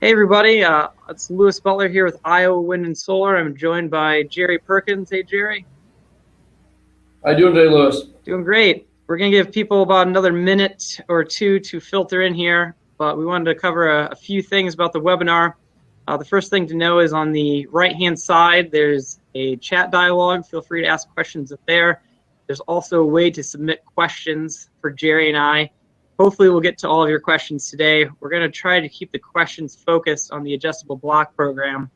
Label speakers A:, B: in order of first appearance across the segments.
A: Hey everybody, it's Lewis Butler here with Iowa Wind and Solar. I'm joined by Jerry Perkins. Hey Jerry.
B: How you doing today, Lewis?
A: Doing great. We're going to give people about another minute or two to filter in here, but we wanted to cover a few things about the webinar. The first thing to know is on the right-hand side, there's a chat dialogue. Feel free to ask questions up there. There's also a way to submit questions for Jerry and I. Hopefully we'll get to all of your questions today. We're going to try to keep the questions focused on the adjustable block program.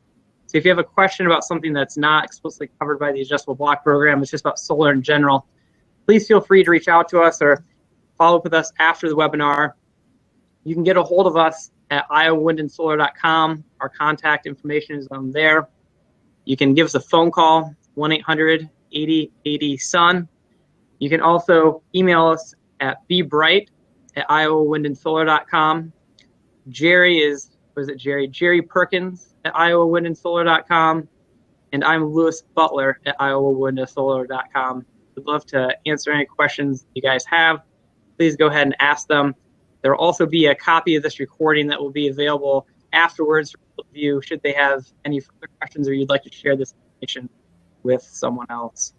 A: So if you have a question about something that's not explicitly covered by the adjustable block program, it's just about solar in general, please feel free to reach out to us or follow up with us after the webinar. You can get a hold of us at iowawindandsolar.com. Our contact information is on there. You can give us a phone call, 1-800-8080-SUN. You can also email us at bebright@iowawindandsolar.com. Jerry is, Jerry Perkins at iowawindandsolar.com. And I'm Lewis Butler at iowawindandsolar.com. We'd love to answer any questions you guys have. Please go ahead and ask them. There will also be a copy of this recording that will be available afterwards for people to view should they have any further questions or you'd like to share this information with someone else.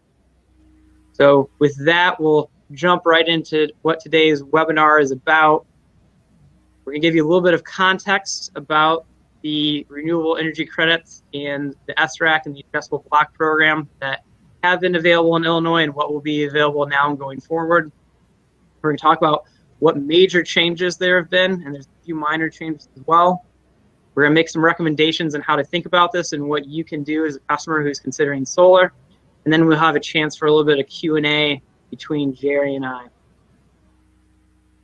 A: So with that, we'll jump right into what today's webinar is about. We're going to give you a little bit of context about the renewable energy credits and the SRAC and the adjustable block program that have been available in Illinois and what will be available now and going forward. We're going to talk about what major changes there have been, and there's a few minor changes as well. We're going to make some recommendations on how to think about this and what you can do as a customer who's considering solar. And then we'll have a chance for a little bit of Q&A between Jerry and I.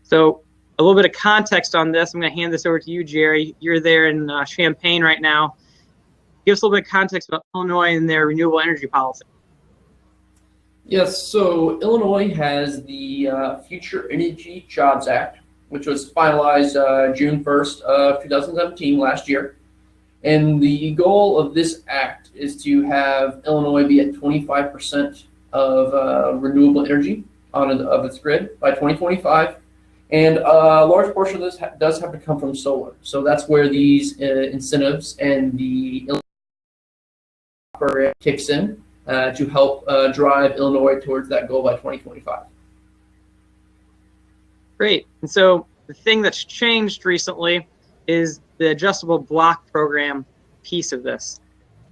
A: So a little bit of context on this. I'm going to hand this over to you, Jerry. You're there in Champaign right now. Give us a little bit of context about Illinois and their renewable energy policy.
B: Yes, so Illinois has the Future Energy Jobs Act, which was finalized June 1st of 2017, last year. And the goal of this act is to have Illinois be at 25% of renewable energy of its grid by 2025. And a large portion of this does have to come from solar. So that's where these incentives and the Illinois program kicks in to help drive Illinois towards that goal by 2025.
A: Great. And so the thing that's changed recently is the adjustable block program piece of this.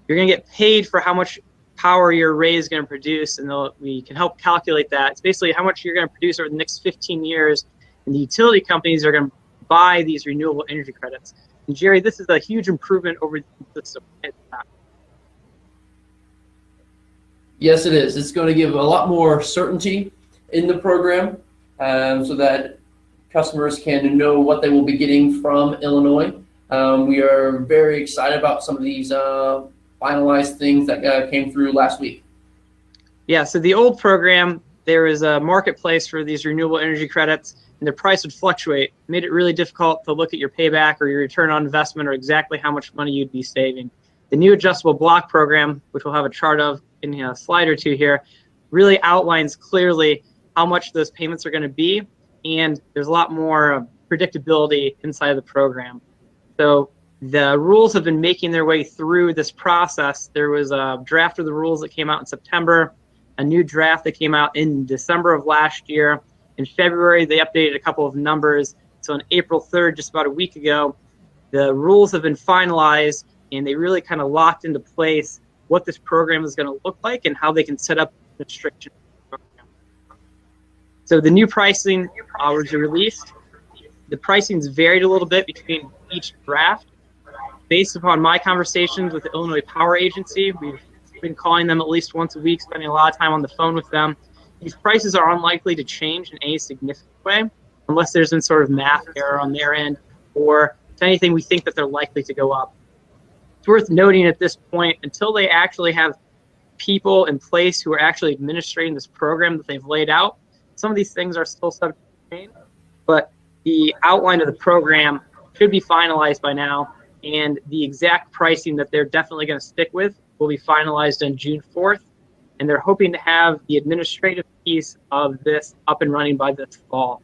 A: You're going to get paid for how much power your array is going to produce, and we can help calculate that. It's basically how much you're going to produce over the next 15 years, and the utility companies are going to buy these renewable energy credits. And Jerry, this is a huge improvement over the system.
B: Yes, it is. It's going to give a lot more certainty in the program so that customers can know what they will be getting from Illinois. We are very excited about some of these finalized things that came through last week.
A: Yeah, so the old program, there was a marketplace for these renewable energy credits, and the price would fluctuate. It made it really difficult to look at your payback or your return on investment or exactly how much money you'd be saving. The new adjustable block program, which we'll have a chart of in a slide or two here, really outlines clearly how much those payments are going to be, and there's a lot more predictability inside of the program. So the rules have been making their way through this process. There was a draft of the rules that came out in September, a new draft that came out in December of last year. In February, they updated a couple of numbers. So on April 3rd, just about a week ago, the rules have been finalized, and they really kind of locked into place what this program is going to look like and how they can set up the restriction program. So the new pricing was released. The pricing's varied a little bit between each draft. Based upon my conversations with the Illinois Power Agency, we've been calling them at least once a week, spending a lot of time on the phone with them. These prices are unlikely to change in any significant way unless there's some sort of math error on their end, or if anything, we think that they're likely to go up. It's worth noting at this point, until they actually have people in place who are actually administrating this program that they've laid out, some of these things are still subject to change, but the outline of the program should be finalized by now, and the exact pricing that they're definitely going to stick with will be finalized on June 4th, and they're hoping to have the administrative piece of this up and running by this fall.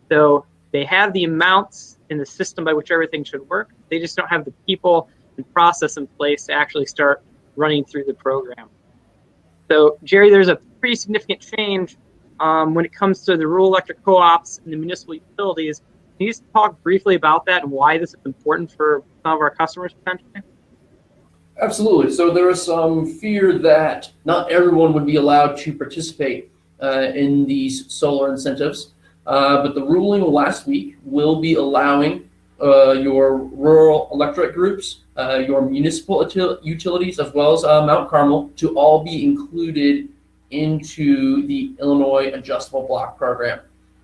A: So They have the amounts in the system by which everything should work. They just don't have the people and process in place to actually start running through the program. So, Jerry, there's a pretty significant change when it comes to the rural electric co-ops and the municipal utilities. Can you just talk briefly about that and why this is important for some of our customers potentially?
B: Absolutely. So there was some fear that not everyone would be allowed to participate in these solar incentives, but the ruling last week will be allowing your rural electric groups, your municipal utilities, as well as Mount Carmel, to all be included into the Illinois Adjustable Block Program.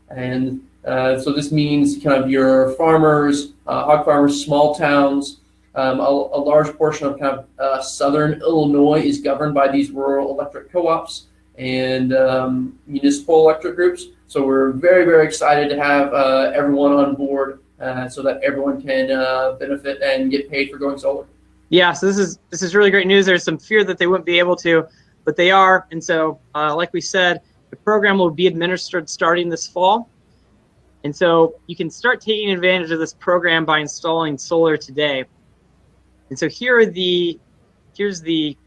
B: And so this means kind of your farmers, hog farmers, small towns. A large portion of kind of southern Illinois is governed by these rural electric co-ops and municipal electric groups. So we're very, very excited to have everyone on board so that everyone can benefit and get paid for going solar.
A: Yeah, so this is really great news. There's some fear that they wouldn't be able to, but they are. And so, like we said, the program will be administered starting this fall. And so you can start taking advantage of this program by installing solar today. And so here's the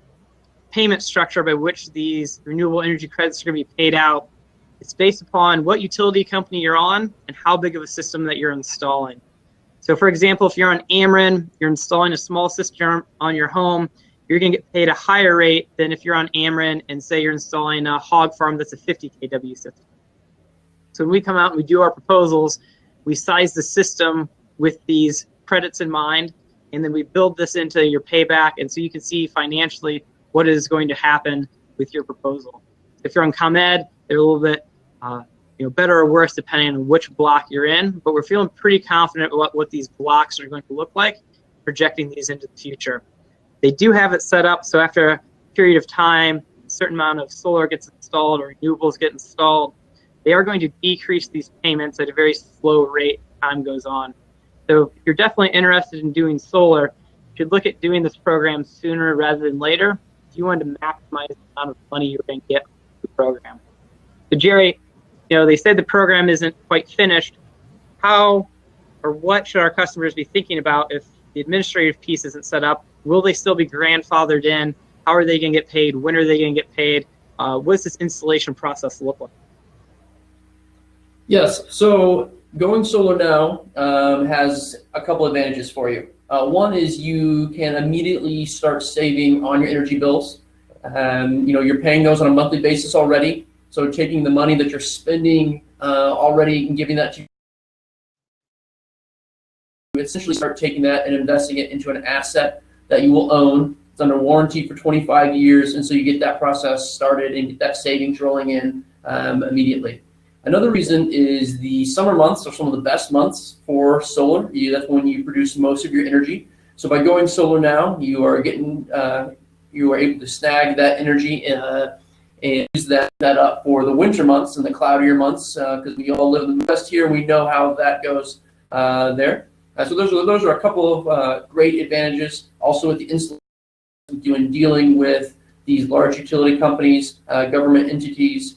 A: payment structure by which these renewable energy credits are going to be paid out. It's based upon what utility company you're on and how big of a system that you're installing. So for example, if you're on Ameren, you're installing a small system on your home, you're going to get paid a higher rate than if you're on Ameren and say you're installing a hog farm that's a 50 kW system. So when we come out and we do our proposals, we size the system with these credits in mind, and then we build this into your payback, and so you can see financially what is going to happen with your proposal. If you're on ComEd, they're a little bit better or worse depending on which block you're in, but we're feeling pretty confident about what these blocks are going to look like, projecting these into the future. They do have it set up so after a period of time, a certain amount of solar gets installed or renewables get installed, they are going to decrease these payments at a very slow rate as time goes on. So if you're definitely interested in doing solar, you should look at doing this program sooner rather than later if you want to maximize the amount of money you're going to get from the program. So Jerry, they said the program isn't quite finished. How or what should our customers be thinking about if the administrative piece isn't set up? Will they still be grandfathered in? How are they going to get paid? When are they going to get paid? What does this installation process look like?
B: Yes, so going solar now has a couple advantages for you. One is you can immediately start saving on your energy bills. You're paying those on a monthly basis already. So taking the money that you're spending already and giving that to you, essentially start taking that and investing it into an asset that you will own. It's under warranty for 25 years, and so you get that process started and get that savings rolling in immediately. Another reason is the summer months are some of the best months for solar. That's when you produce most of your energy. So by going solar now, you are able to snag that energy and use that up for the winter months and the cloudier months, because we all live in the Midwest here and we know how that goes there. So those are a couple of great advantages. Also with the installation, dealing with these large utility companies, government entities,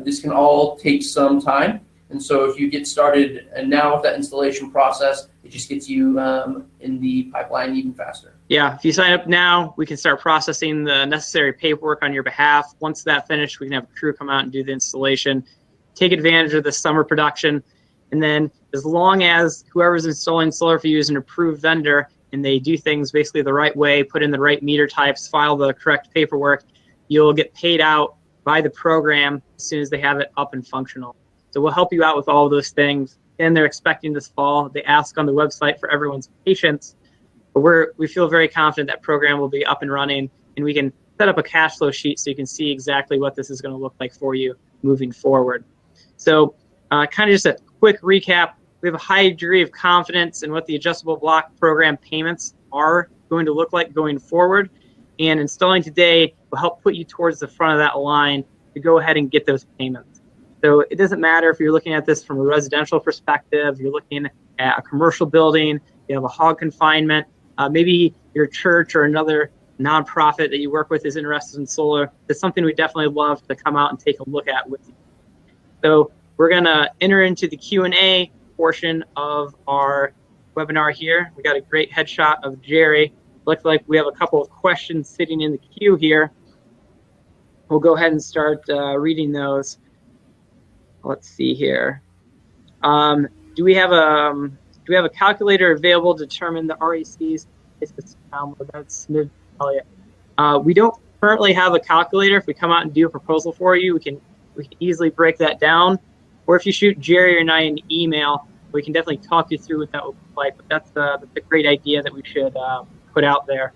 B: this can all take some time. And so if you get started and now with that installation process, it just gets you in the pipeline even faster.
A: Yeah, if you sign up now, we can start processing the necessary paperwork on your behalf. Once that's finished, we can have a crew come out and do the installation, take advantage of the summer production. And then as long as whoever's installing solar for you is an approved vendor and they do things basically the right way, put in the right meter types, file the correct paperwork, you'll get paid out by the program as soon as they have it up and functional. So we'll help you out with all of those things. And they're expecting this fall. They ask on the website for everyone's patience. But we feel very confident that program will be up and running, and we can set up a cash flow sheet so you can see exactly what this is going to look like for you moving forward. So kind of just a quick recap. We have a high degree of confidence in what the adjustable block program payments are going to look like going forward. And installing today will help put you towards the front of that line to go ahead and get those payments. So it doesn't matter if you're looking at this from a residential perspective, you're looking at a commercial building, you have a hog confinement, maybe your church or another nonprofit that you work with is interested in solar. It's something we definitely love to come out and take a look at with you. So we're going to enter into the Q&A. portion of our webinar here. We got a great headshot of Jerry. Looks like we have a couple of questions sitting in the queue here. We'll go ahead and start reading those. Let's see here. Do we have a calculator available to determine the RECs? That's Elliott. We don't currently have a calculator. If we come out and do a proposal for you, we can easily break that down. Or if you shoot Jerry or I an email, we can definitely talk you through what that would look like. But that's a great idea that we should put out there.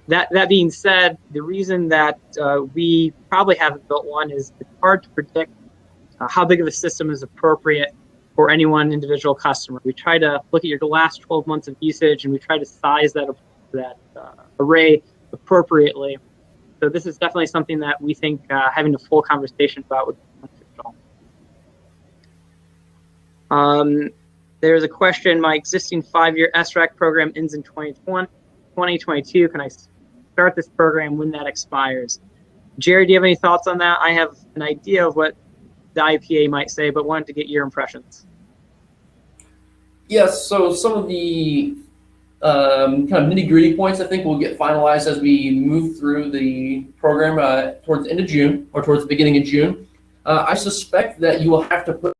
A: That being said, the reason that we probably haven't built one is it's hard to predict how big of a system is appropriate for any one individual customer. We try to look at your last 12 months of usage, and we try to size that array appropriately. So this is definitely something that we think having a full conversation about would be beneficial. There's a question, my existing 5-year SRAC program ends in 2022. Can I start this program when that expires? Jerry, do you have any thoughts on that? I have an idea of what the IPA might say, but wanted to get your impressions.
B: Yes, so some of the kind of nitty-gritty points I think will get finalized as we move through the program towards the end of June or towards the beginning of June. I suspect that you will have to put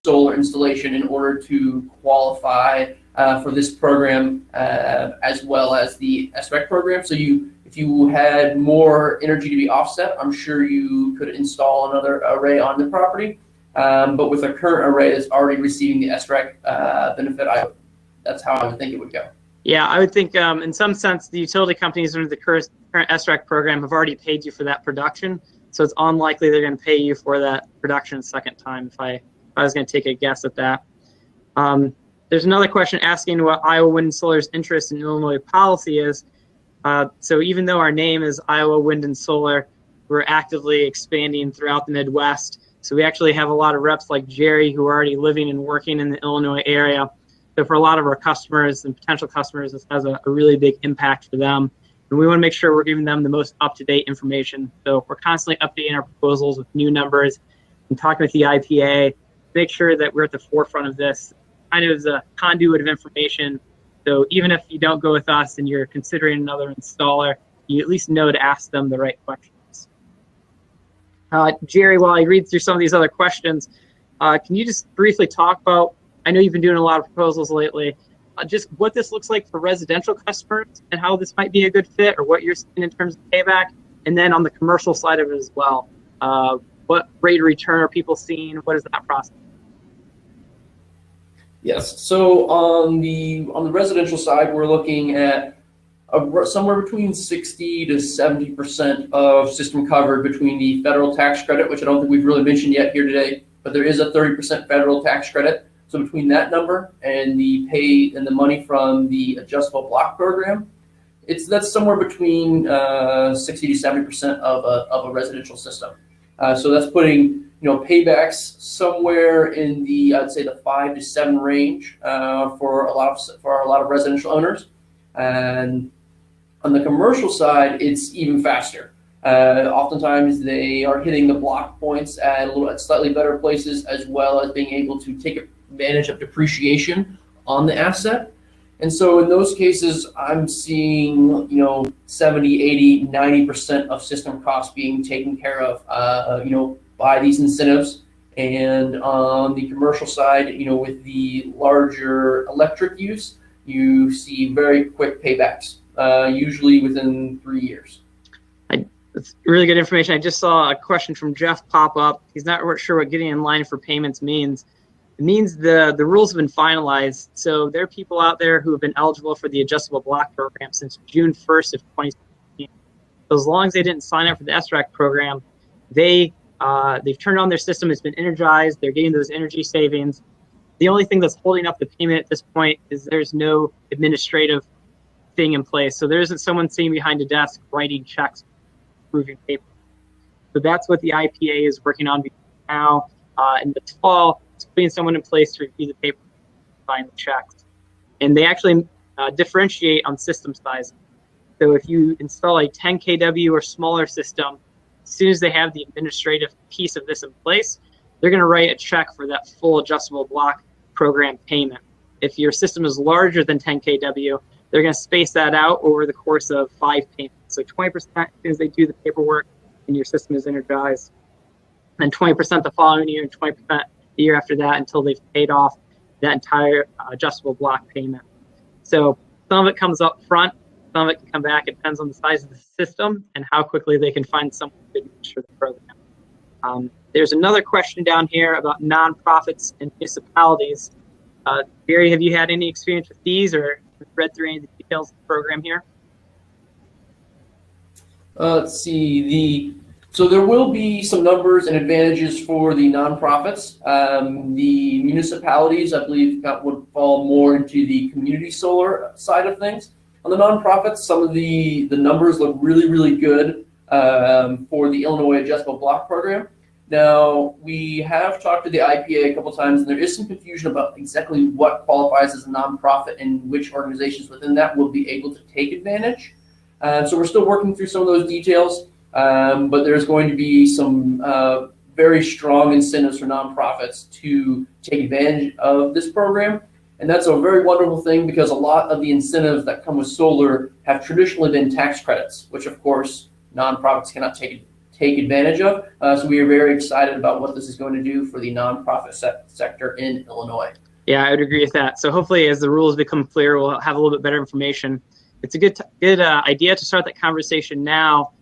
B: solar installation in order to qualify for this program as well as the SREC program. So if you had more energy to be offset, I'm sure you could install another array on the property. But with a current array that's already receiving the SREC benefit, that's how I would think it would go.
A: Yeah, I would think in some sense the utility companies under the current SREC program have already paid you for that production. So it's unlikely they're going to pay you for that production a second time if I was going to take a guess at that. There's another question asking what Iowa Wind and Solar's interest in Illinois policy is. So even though our name is Iowa Wind and Solar, we're actively expanding throughout the Midwest. So we actually have a lot of reps like Jerry who are already living and working in the Illinois area. So for a lot of our customers and potential customers, this has a really big impact for them. And we want to make sure we're giving them the most up-to-date information. So we're constantly updating our proposals with new numbers and talking with the IPA, make sure that we're at the forefront of this, kind of as a conduit of information. So even if you don't go with us and you're considering another installer, you at least know to ask them the right questions. Jerry, while I read through some of these other questions, can you just briefly talk about, I know you've been doing a lot of proposals lately, just what this looks like for residential customers and how this might be a good fit or what you're seeing in terms of payback, and then on the commercial side of it as well. What rate of return are people seeing? What is that process?
B: Yes, so on the residential side, we're looking at somewhere between 60 to 70% of system covered between the federal tax credit, which I don't think we've really mentioned yet here today, but there is a 30% federal tax credit. So between that number and the money from the adjustable block program, that's somewhere between 60 to 70% of a residential system. So that's putting paybacks somewhere in the, I'd say, the 5 to 7 range for a lot of residential owners. And on the commercial side, it's even faster. Oftentimes they are hitting the block points at slightly better places, as well as being able to take advantage of depreciation on the asset. And so in those cases, I'm seeing 70, 80, 90% of system costs being taken care of by these incentives. And on the commercial side, with the larger electric use, you see very quick paybacks, usually within 3 years.
A: That's really good information. I just saw a question from Jeff pop up. He's not sure what getting in line for payments means. It means the rules have been finalized. So there are people out there who have been eligible for the adjustable block program since June 1st of 2016. So as long as they didn't sign up for the SRAC program, they've turned on their system. It's been energized. They're getting those energy savings. The only thing that's holding up the payment at this point is there's no administrative thing in place. So there isn't someone sitting behind a desk writing checks, approving paper. So that's what the IPA is working on now. In the fall, it's putting someone in place to review the paper, sign the checks. And they actually differentiate on system size. So if you install a 10 kW or smaller system, as soon as they have the administrative piece of this in place, they're going to write a check for that full adjustable block program payment. If your system is larger than 10 kW, they're going to space that out over the course of 5 payments. So 20% as soon as they do the paperwork and your system is energized, and 20% the following year, and 20% the year after that until they've paid off that entire adjustable block payment. So some of it comes up front, some of it can come back. It depends on the size of the system and how quickly they can find someone who could administer the program. There's another question down here about nonprofits and municipalities. Barry, have you had any experience with these or read through any of the details of the program here?
B: Let's see. So there will be some numbers and advantages for the nonprofits. The municipalities, I believe, would fall more into the community solar side of things. On the nonprofits, some of the numbers look really, really good for the Illinois Adjustable Block Program. Now, we have talked to the IPA a couple times, and there is some confusion about exactly what qualifies as a nonprofit and which organizations within that will be able to take advantage. So we're still working through some of those details, but there's going to be some very strong incentives for nonprofits to take advantage of this program. And that's a very wonderful thing because a lot of the incentives that come with solar have traditionally been tax credits, which of course nonprofits cannot take advantage of. So we are very excited about what this is going to do for the nonprofit sector in Illinois.
A: Yeah, I would agree with that. So hopefully as the rules become clear, we'll have a little bit better information. It's a good idea to start that conversation now.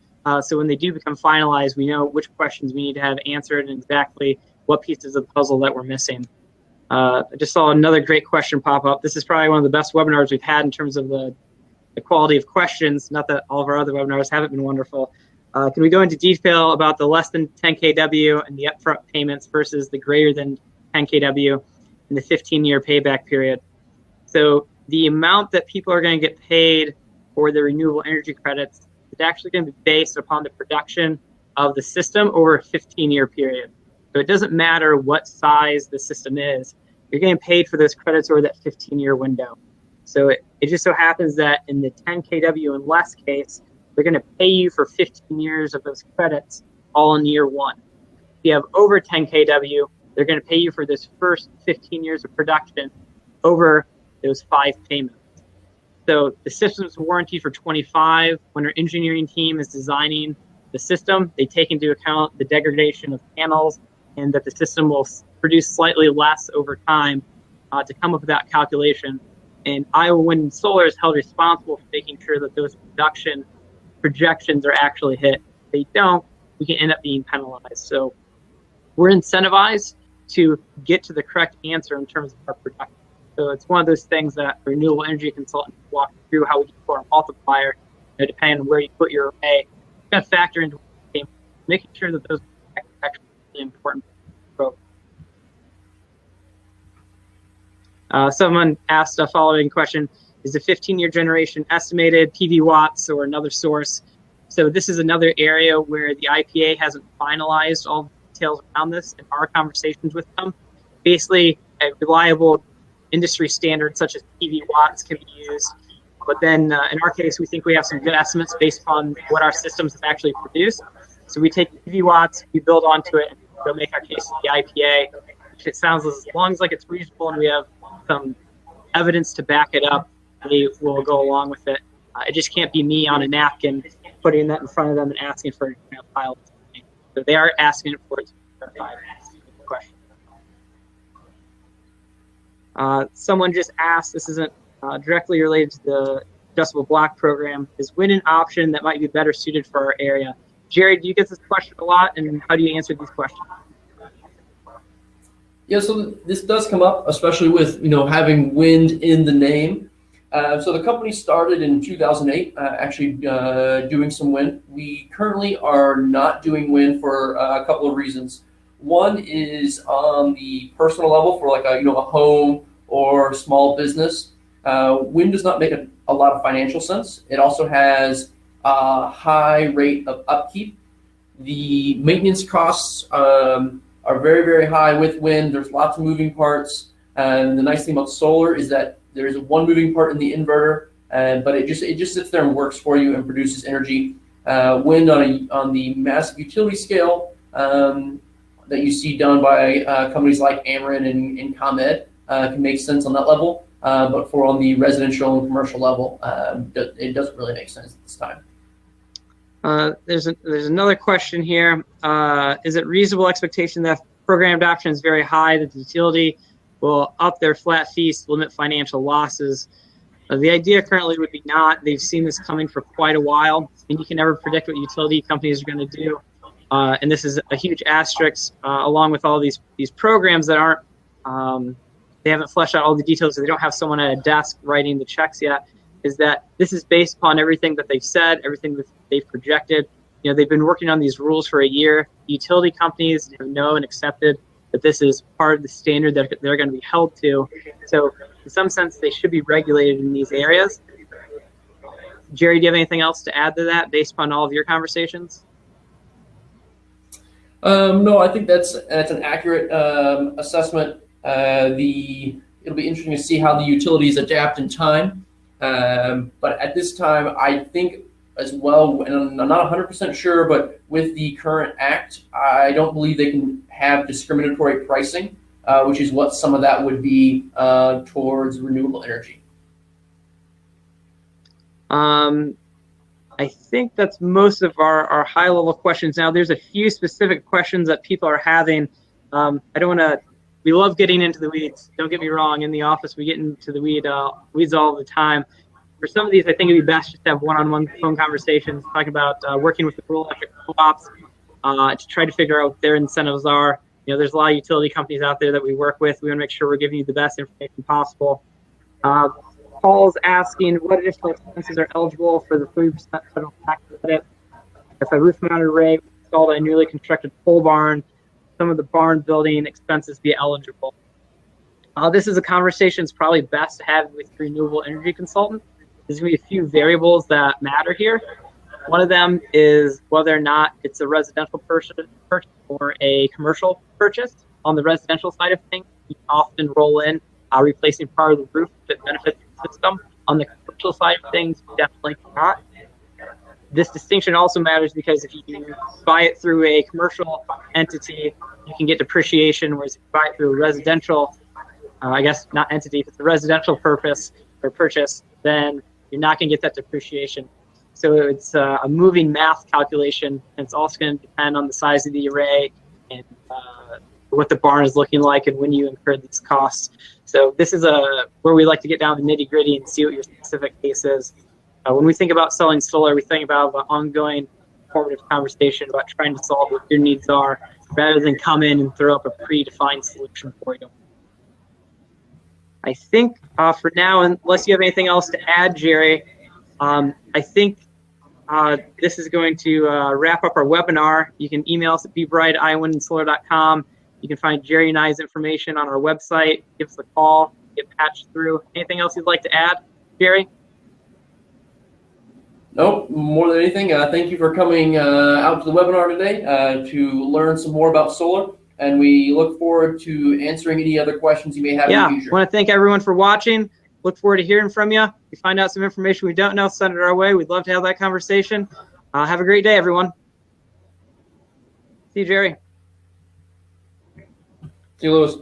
A: So when they do become finalized, we know which questions we need to have answered and exactly what pieces of the puzzle that we're missing. I just saw another great question pop up. This is probably one of the best webinars we've had in terms of the quality of questions. Not that all of our other webinars haven't been wonderful. Can we go into detail about the less than 10 kW and the upfront payments versus the greater than 10 kW and the 15-year payback period? So the amount that people are going to get paid for the renewable energy credits is actually going to be based upon the production of the system over a 15-year period. So it doesn't matter what size the system is, you're getting paid for those credits over that 15-year window. So it just so happens that in the 10 kW and less case, they're going to pay you for 15 years of those credits all in year one. If you have over 10 kW, they're going to pay you for this first 15 years of production over those 5 payments. So the system's warranty for 25. When our engineering team is designing the system, they take into account the degradation of panels and that the system will produce slightly less over time to come up with that calculation. And Iowa Wind and Solar is held responsible for making sure that those production projections are actually hit. If they don't, we can end up being penalized. So we're incentivized to get to the correct answer in terms of our production. So it's one of those things that a renewable energy consultant walk through how we can put our multiplier, depending on where you put your array. You've got to factor into making sure that those are actually really important. Someone asked a following question: is the 15-year generation estimated PV watts or another source? So this is another area where the IPA hasn't finalized all the details around this in our conversations with them. Basically, a reliable industry standard such as PV watts can be used. But then in our case, we think we have some good estimates based on what our systems have actually produced. So we take PV watts, we build onto it, and we'll make our case to the IPA. It sounds as long as like it's reasonable and we have some evidence to back it up, they will go along with it. It just can't be me on a napkin putting that in front of them and asking for a file. So they are asking for it to be verified. Question. Someone just asked, this isn't directly related to the adjustable block program, is wind an option that might be better suited for our area? Jerry, do you get this question a lot, and how do you answer these questions?
B: Yeah, so this does come up, especially with having wind in the name. So the company started in 2008, actually doing some wind. We currently are not doing wind for a couple of reasons. One is on the personal level for like a home or small business. Wind does not make a lot of financial sense. It also has a high rate of upkeep. The maintenance costs are very, very high with wind. There's lots of moving parts. And the nice thing about solar is that there is one moving part in the inverter, but it just sits there and works for you and produces energy. Wind on the massive utility scale, that you see done by companies like Ameren and ComEd can make sense on that level. But for on the residential and commercial level, it doesn't really make sense at this time.
A: There's another question here. Is it reasonable expectation that program adoption is very high that the utility will up their flat fees to limit financial losses? The idea currently would be not. They've seen this coming for quite a while, and you can never predict what utility companies are going to do. And this is a huge asterisk, along with all these programs that aren't, they haven't fleshed out all the details, so they don't have someone at a desk writing the checks yet, is that this is based upon everything that they've said, everything that they've projected. You know, they've been working on these rules for a year. Utility companies have known and accepted that this is part of the standard that they're going to be held to. So in some sense, they should be regulated in these areas. Jerry, do you have anything else to add to that based upon all of your conversations?
B: No, I think that's an accurate assessment. It'll be interesting to see how the utilities adapt in time. But at this time, I think as well, and I'm not 100% sure, but with the current act, I don't believe they can have discriminatory pricing, which is what some of that would be towards renewable energy.
A: I think that's most of our high-level questions. Now, there's a few specific questions that people are having. I don't want to. We love getting into the weeds. Don't get me wrong. In the office, we get into the weeds all the time. For some of these, I think it'd be best just to have one-on-one phone conversations, talking about working with the rural electric co-ops to try to figure out what their incentives are. You know, there's a lot of utility companies out there that we work with. We want to make sure we're giving you the best information possible. Paul's asking what additional expenses are eligible for the 30% federal tax credit. If a roof-mounted array installed a newly constructed pole barn, some of the barn building expenses be eligible. This is a conversation that's probably best to have with your renewable energy consultant. There's going to be a few variables that matter here. One of them is whether or not it's a residential purchase or a commercial purchase. On the residential side of things, you often roll in replacing part of the roof that benefits the system. On the commercial side of things, definitely not. This distinction also matters because if you buy it through a commercial entity, you can get depreciation, whereas if you buy it through a residential, I guess not entity, if it's a residential purpose or purchase, then you're not going to get that depreciation. So it's a moving math calculation, and it's also going to depend on the size of the array and what the barn is looking like and when you incur these costs. So this is where we like to get down to the nitty-gritty and see what your specific case is. When we think about selling solar, we think about an ongoing informative conversation about trying to solve what your needs are rather than come in and throw up a predefined solution for you. I think for now, unless you have anything else to add, Jerry, I think this is going to wrap up our webinar. You can email us at bbright@iwindandsolar.com. You can find Jerry and I's information on our website. Give us a call, get patched through. Anything else you'd like to add, Jerry?
B: Nope, more than anything, thank you for coming out to the webinar today to learn some more about solar. And we look forward to answering any other questions you may have in the future.
A: I want to thank everyone for watching. Look forward to hearing from you. If you find out some information we don't know, send it our way. We'd love to have that conversation. Have a great day, everyone. See you, Jerry.
B: See you, Lewis.